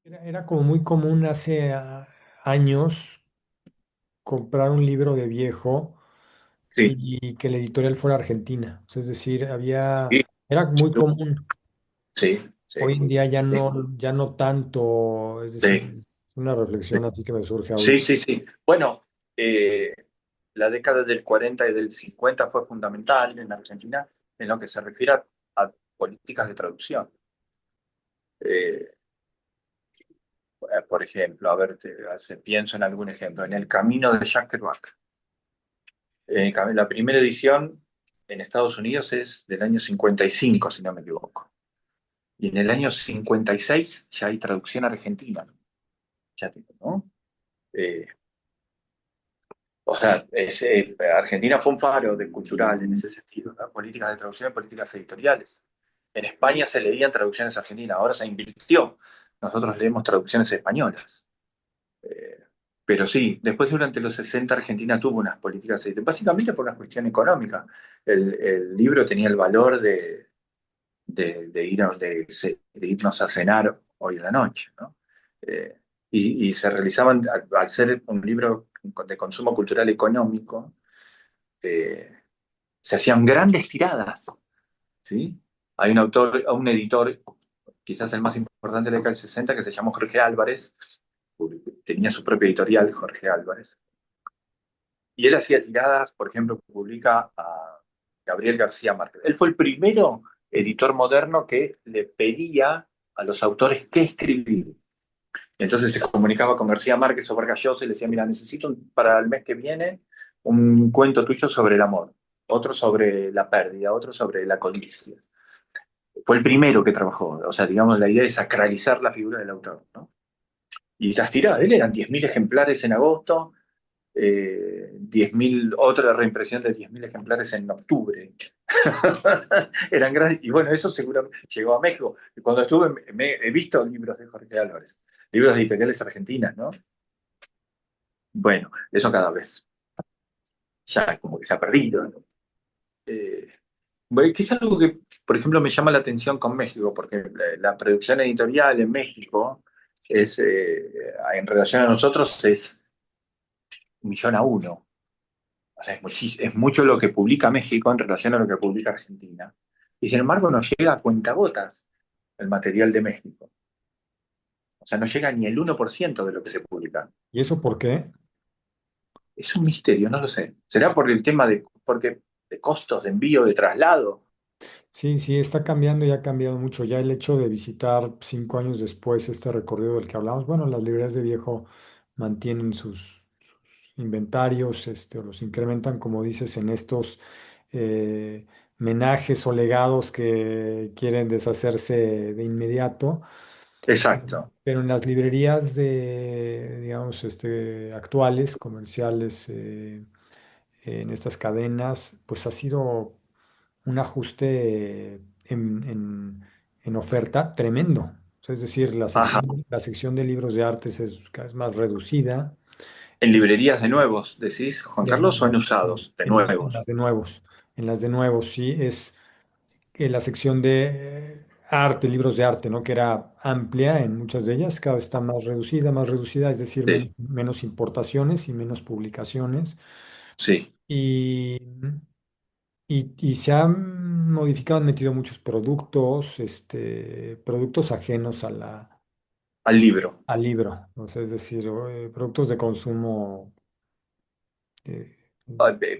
Era como muy común hace años comprar un libro de viejo Sí, y que la editorial fuera argentina. O sea, es decir, sí, era sin muy duda. común. Sí, Hoy sí, en día sí, ya no tanto. Es decir, sí, es una reflexión así que me surge sí, ahorita. sí, sí. Bueno, la década del 40 y del 50 fue fundamental en Argentina en lo que se refiere a políticas de traducción. Eh, por ejemplo, a ver, pienso en algún ejemplo. En El Camino de Jack Kerouac. La primera edición en Estados Unidos es del año 55, si no me equivoco. Y en el año 56 ya hay traducción argentina. Ya tengo, ¿no? Eh, o sea, Argentina fue un faro de cultural en ese sentido, ¿no? Políticas de traducción y políticas editoriales. En España se leían traducciones argentinas, ahora se invirtió. Nosotros leemos traducciones españolas. Eh, pero sí, después durante los 60 Argentina tuvo unas políticas, básicamente por una cuestión económica. El libro tenía el valor de irnos a cenar hoy en la noche, ¿no? Eh, y se realizaban, al ser un libro de consumo cultural económico, eh, se hacían grandes tiradas, ¿sí? Hay un autor, un editor, quizás el más importante de la década del 60, que se llamó Jorge Álvarez, tenía su propia editorial, Jorge Álvarez, y él hacía tiradas, por ejemplo, publica a Gabriel García Márquez. Él fue el primero editor moderno que le pedía a los autores qué escribir. Entonces se comunicaba con García Márquez o Vargas Llosa y le decía, mira, necesito para el mes que viene un cuento tuyo sobre el amor, otro sobre la pérdida, otro sobre la codicia. Fue el primero que trabajó, o sea, digamos, la idea de sacralizar la figura del autor, ¿no? Y las tiradas de él eran 10.000 ejemplares en agosto, 10.000, otra reimpresión de 10.000 ejemplares en octubre. Eran grandes, y bueno, eso seguramente llegó a México. Y cuando estuve, he visto libros de Jorge Álvarez, libros de editoriales argentinas, ¿no? Bueno, eso cada vez ya como que se ha perdido, ¿no? Eh, bueno, que es algo que, por ejemplo, me llama la atención con México, porque la producción editorial en México es, en relación a nosotros, es 1.000.000 a 1. O sea, es mucho lo que publica México en relación a lo que publica Argentina. Y sin embargo, nos llega a cuentagotas el material de México. O sea, no llega ni el 1% de lo que se publica. ¿Y eso por qué? Es un misterio, no lo sé. ¿Será por el tema de costos de envío, de traslado? Sí, sí, está cambiando y ha cambiado mucho. Ya el hecho de visitar 5 años después este recorrido del que hablamos, bueno, las librerías de viejo mantienen sus inventarios, o los incrementan, como dices, en estos eh, menajes o legados que quieren deshacerse de inmediato. Exacto. Pero en las librerías digamos, actuales, comerciales, en estas cadenas, pues ha sido un ajuste en oferta tremendo. O sea, es decir, Ajá. la sección de libros de artes es cada vez más reducida. ¿En librerías de nuevos, decís, Juan De Carlos, o en nuevos, usados? De en las nuevos. de nuevos, en las de nuevos, sí, es la sección de arte, libros de arte, ¿no? Que era amplia en muchas de ellas, cada vez está más reducida, es decir, Sí, menos importaciones y menos publicaciones. sí. Y, y se han modificado, han metido muchos productos, productos ajenos Al libro. al libro, o sea, es decir, productos de consumo, eh,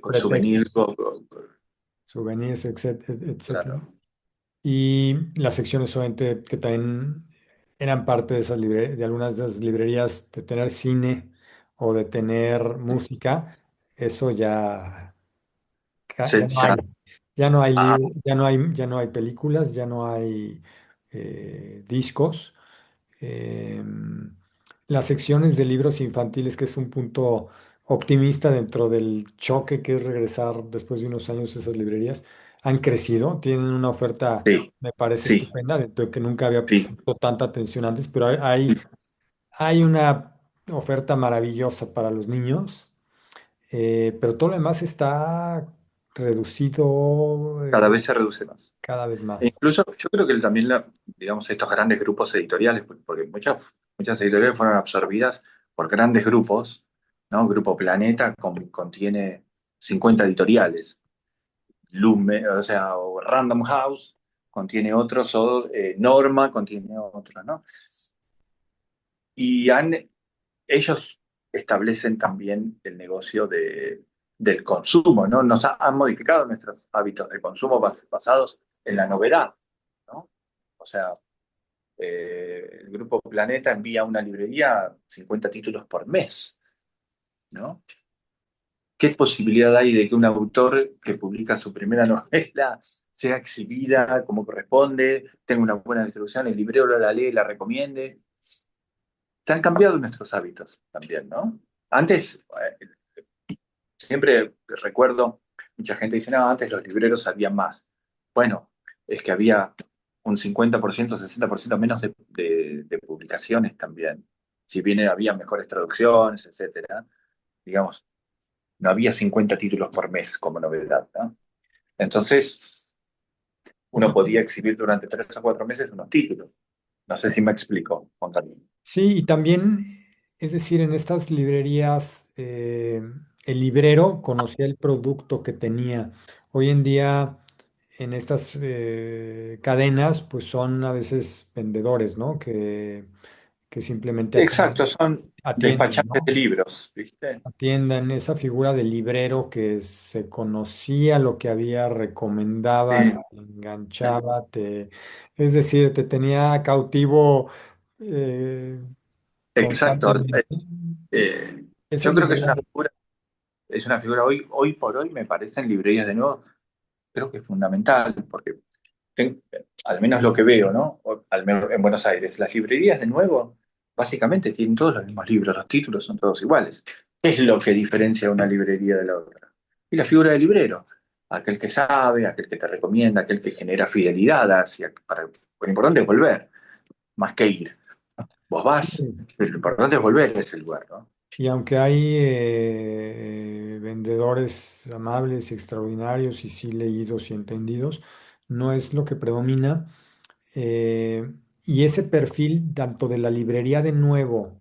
Con souvenir, pretextos, souvenirs, etcétera. claro. Y las secciones obviamente que también eran parte de de algunas de las librerías de tener cine o de tener música, eso ya no Ya. hay. Ya no hay Ah, ya no hay películas, ya no hay discos. Em, las secciones de libros infantiles, que es un punto optimista dentro del choque que es regresar después de unos años a esas librerías, han crecido, tienen una oferta, sí, me parece sí, estupenda, dentro de que nunca había sí. puesto tanta atención antes, pero hay una oferta maravillosa para los niños, pero todo lo demás está reducido Cada vez se reduce más. cada vez E más. incluso yo creo que también, digamos, estos grandes grupos editoriales, porque muchos Muchas editoriales fueron absorbidas por grandes grupos, ¿no? Grupo Planeta contiene 50 editoriales. Lume, o sea, o Random House contiene otros, o Norma contiene otros, ¿no? Y ellos establecen también el negocio del consumo, ¿no? Han modificado nuestros hábitos de consumo basados en la novedad, ¿no? O sea, el Grupo Planeta envía a una librería 50 títulos por mes, ¿no? ¿Qué posibilidad hay de que un autor que publica su primera novela sea exhibida como corresponde, tenga una buena distribución, el librero la lee, la recomiende? Se han cambiado nuestros hábitos también, ¿no? Antes, siempre recuerdo, mucha gente dice, no, antes los libreros sabían más. Bueno, es que había un 50%, 60% menos de publicaciones también. Si bien había mejores traducciones, etcétera, digamos, no había 50 títulos por mes como novedad, ¿no? Entonces, Y uno podía también, exhibir durante 3 o 4 meses unos títulos. No sé si me explico, Juan Carlos. sí, y también, es decir, en estas librerías, el librero conocía el producto que tenía. Hoy en día, en estas cadenas, pues son a veces vendedores, ¿no? Que simplemente Exacto, son atienden, despachantes de ¿no? libros, ¿viste? Atiendan esa figura del librero que se conocía lo que había, Sí, recomendaba, te enganchaba, es decir, te tenía cautivo eh, exacto. constantemente. Eh, Esas yo creo que librerías, es una figura hoy por hoy, me parece en librerías de nuevo, creo que es fundamental, porque ten- al menos lo que veo, ¿no? Al menos en Buenos Aires, las librerías de nuevo básicamente tienen todos los mismos libros, los títulos son todos iguales. ¿Qué es lo que diferencia una librería de la otra? Y la figura del librero, aquel que sabe, aquel que te recomienda, aquel que genera fidelidad lo importante es volver, más que ir. Vos vas, pero lo importante es volver a ese lugar, ¿no? y aunque hay vendedores amables y extraordinarios y sí leídos y entendidos, no es lo que predomina. Eh, y ese perfil, tanto de la librería de nuevo,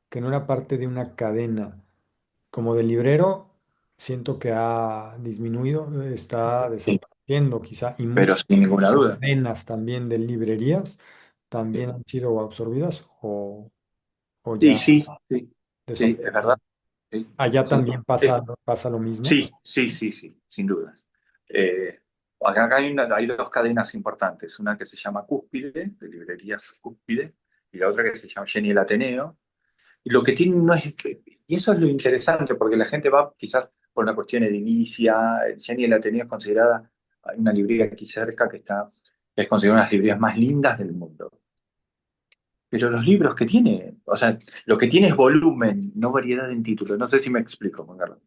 que no era parte de una cadena, como del librero, siento que ha disminuido, está Sí, desapareciendo quizá, y pero muchas sin ninguna duda. cadenas también de librerías también Sí, han sido absorbidas o sí, ya sí, sí, sí, es verdad. desaparecieron. Sí, Allá sí. también pasa lo mismo. Sí, sí, sí, sí, sin dudas. Eh, acá hay dos cadenas importantes, una que se llama Cúspide, de librerías Cúspide, y la otra que se llama Jenny el Ateneo. Y lo que tienen no es y eso es lo interesante, porque la gente va quizás por una cuestión edilicia. Jenny el Ateneo es considerada, hay una librería aquí cerca que es considerada una de las librerías más lindas del mundo. Pero los libros que tiene, o sea, lo que tiene es volumen, no variedad en títulos. No sé si me explico, Juan Carlos.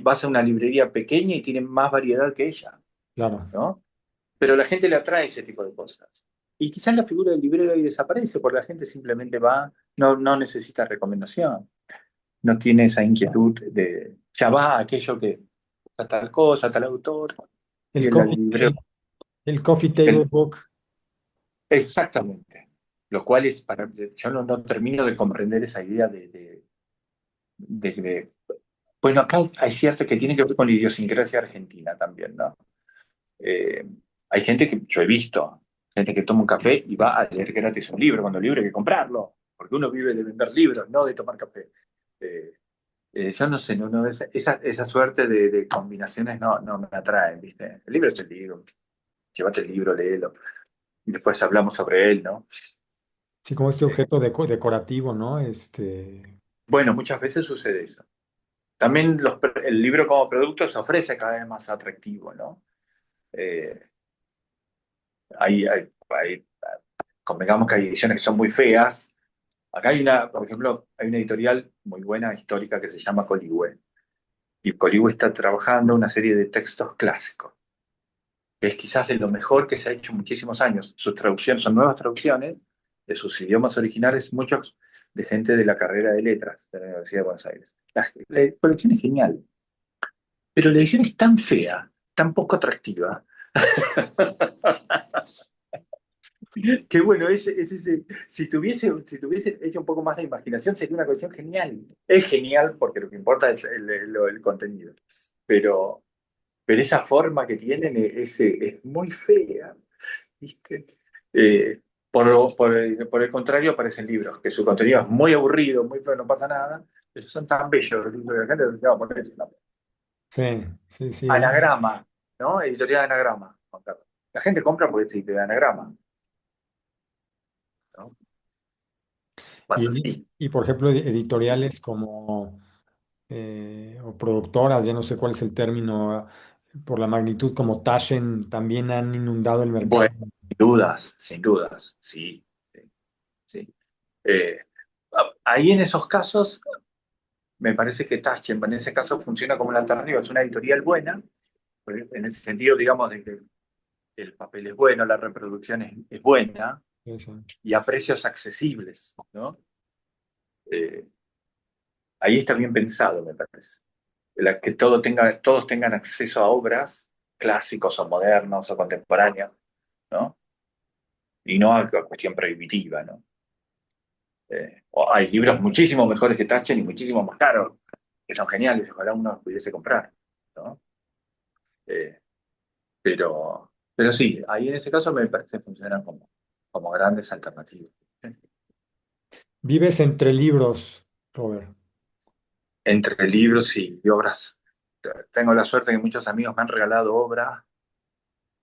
Vas a una librería pequeña y tiene más variedad que ella, Claro. ¿no? Pero la gente le atrae ese tipo de cosas. Y quizás la figura del librero ahí desaparece porque la gente simplemente va, no necesita recomendación, no tiene esa inquietud de, ya va a aquello que gusta tal cosa, tal autor, y El el librero. el coffee table el- book. exactamente. Lo cual es yo no termino de comprender esa idea de- bueno, acá hay cierto que tiene que ver con la idiosincrasia argentina también, ¿no? Eh, hay gente que yo he visto, gente que toma un café y va a leer gratis un libro, cuando el libro hay que comprarlo, porque uno vive de vender libros, no de tomar café. Eh, yo no sé, esa suerte de combinaciones no me atraen, ¿viste? El libro es el libro, llévate el libro, léelo, y después hablamos sobre él, ¿no? Sí, como este Eh, objeto decorativo, ¿no? bueno, muchas veces sucede eso. También el libro como producto se ofrece cada vez más atractivo, ¿no? Eh, hay, convengamos que hay ediciones que son muy feas. Acá por ejemplo, hay una editorial muy buena, histórica, que se llama Coligüe. Y Coligüe está trabajando una serie de textos clásicos, que es quizás de lo mejor que se ha hecho en muchísimos años. Sus traducciones son nuevas traducciones de sus idiomas originales, muchos de gente de la carrera de letras de la Universidad de Buenos Aires. La colección es genial, pero la edición es tan fea, tan poco atractiva. Qué bueno, si tuviese hecho un poco más de imaginación, sería una colección genial. Es genial porque lo que importa es el contenido. Pero, pero esa forma que tienen es muy fea, ¿viste? Eh, por el contrario, aparecen libros, que su contenido es muy aburrido, muy feo, no pasa nada, pero son tan bellos los libros de la gente que se va a poner ese nombre. Sí, sí, sí. Anagrama, ¿no? Editorial Anagrama, Juan Carlos. La gente compra porque sí, te da anagrama, ¿no? Pasa así. Y, por ejemplo, editoriales como, o productoras, ya no sé cuál es el término, por la magnitud como Taschen, también han inundado el Bueno, mercado. sin dudas, sí, sí. Sí. Eh, ahí en esos casos, me parece que Taschen en ese caso funciona como una alternativa, es una editorial buena, pues, en ese sentido, digamos, de que el papel es bueno, la reproducción es buena Sí, sí. y a precios accesibles, ¿no? Eh, ahí está bien pensado, me parece. Que todos tengan acceso a obras clásicos o modernos o contemporáneos, ¿no? Y no a cuestión prohibitiva, ¿no? Hay libros muchísimo mejores que Tachen y muchísimo más caros, que son geniales, ojalá uno los pudiese comprar, ¿no? Eh, pero sí, ahí en ese caso me parece que funcionan como grandes alternativas. Vives entre libros, Robert. Entre libros y obras, tengo la suerte de que muchos amigos me han regalado obras,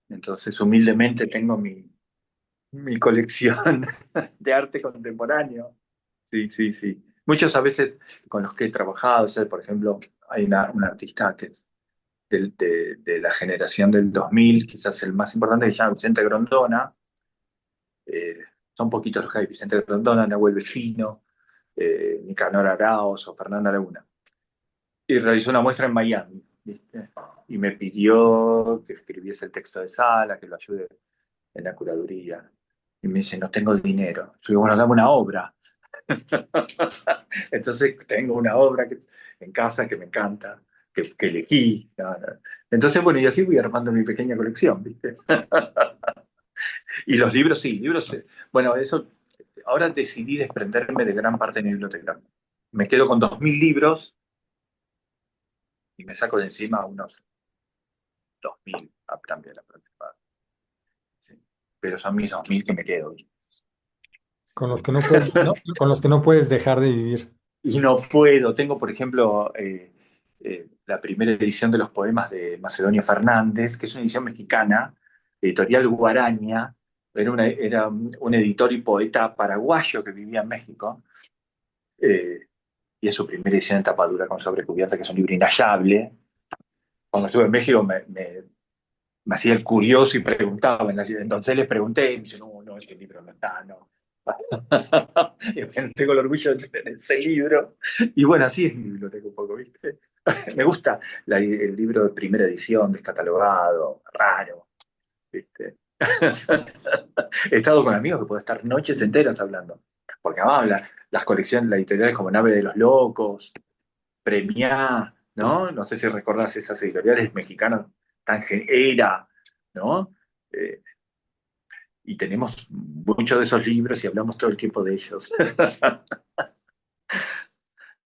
entonces humildemente tengo mi colección de arte contemporáneo. Sí, sí, sí. Muchos a veces con los que he trabajado, o sea, por ejemplo, hay un artista que es de la generación del 2000, quizás el más importante, que se llama Vicente Grondona. Eh, son poquitos los que hay: Vicente Grondona, Nahuel Bellino, Nicanor Araoz o Fernanda Laguna. Y realizó una muestra en Miami, ¿viste? Y me pidió que escribiese el texto de sala, que lo ayude en la curaduría. Y me dice, no tengo dinero. Yo digo, bueno, dame una obra. Entonces tengo una obra en casa que me encanta, que elegí. No, no. Entonces, bueno, y así voy armando mi pequeña colección, ¿viste? Y los libros, sí, libros. Bueno, eso, ahora decidí desprenderme de gran parte de mi biblioteca. Me quedo con 2000 libros y me saco de encima unos 2000 también aproximadamente. Sí. Pero son mis 2000 que me quedo, ¿viste? Con los que no puedes, con los que no puedes dejar de vivir. Y no puedo. Tengo, por ejemplo, la primera edición de los poemas de Macedonio Fernández, que es una edición mexicana, editorial Guaraña. Era un editor y poeta paraguayo que vivía en México. eh, y es su primera edición en tapadura con sobrecubierta, que es un libro inhallable. Cuando estuve en México me hacía el curioso y preguntaba. Entonces les pregunté y me dice, no, no, ese libro no está, no. Y bueno, tengo el orgullo de tener ese libro. Y bueno, así es mi biblioteca un poco, ¿viste? Me gusta el libro de primera edición, descatalogado, raro, ¿viste? He estado con amigos que puedo estar noches enteras hablando. Porque además las colecciones, las editoriales como Nave de los Locos, Premiá, ¿no? No sé si recordás esas editoriales mexicanas Era, ¿no? Eh, y tenemos muchos de esos libros y hablamos todo el tiempo de ellos.